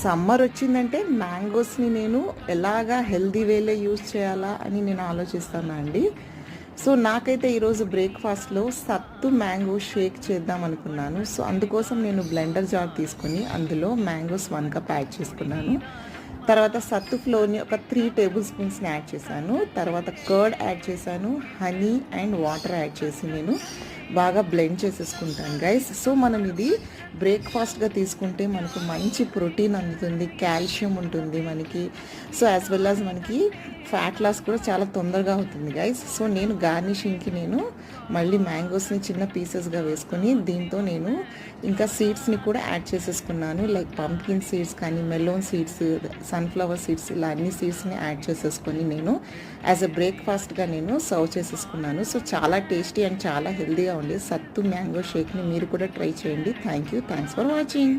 Summer వచ్చిందంటే మ్యాంగోస్ని నేను ఎలాగా హెల్దీ వేలో యూజ్ చేయాలా అని నేను ఆలోచిస్తాను అండి. సో నాకైతే ఈరోజు బ్రేక్ఫాస్ట్లో సత్తు మ్యాంగో షేక్ చేద్దాం అనుకున్నాను. సో అందుకోసం నేను బ్లెండర్ జార్ తీసుకుని అందులో మ్యాంగోస్ 1 కప్ యాడ్ చేసుకున్నాను. తర్వాత సత్తు ఫ్లోర్ని ఒక 3 టేబుల్ స్పూన్స్ని యాడ్ చేశాను. తర్వాత కర్డ్ యాడ్ చేశాను, హనీ అండ్ వాటర్ యాడ్ చేసి నేను బాగా బ్లెండ్ చేసేసుకుంటాను గైస్. సో మనం ఇది బ్రేక్ఫాస్ట్గా తీసుకుంటే మనకు మంచి ప్రోటీన్ అందుతుంది, కాల్షియం ఉంటుంది మనకి. సో యాజ్ వెల్ యాజ్ మనకి ఫ్యాట్ లాస్ కూడా చాలా తొందరగా అవుతుంది గైస్. సో నేను గార్నిషింగ్కి నేను మళ్ళీ మ్యాంగోస్ని చిన్న పీసెస్గా వేసుకొని దీంతో నేను ఇంకా సీడ్స్ని కూడా యాడ్ చేసేసుకున్నాను. లైక్ పంప్కిన్ సీడ్స్ కానీ, మెలోన్ సీడ్స్, సన్ఫ్లవర్ సీడ్స్, ఇలా అన్ని సీడ్స్ని యాడ్ చేసేసుకొని నేను యాజ్ ఎ బ్రేక్ఫాస్ట్గా నేను సర్వ్ చేసేసుకున్నాను. సో చాలా టేస్టీ అండ్ చాలా హెల్తీగా ఉండే సత్తు మ్యాంగో షేక్ని మీరు కూడా ట్రై చేయండి. Thanks for watching.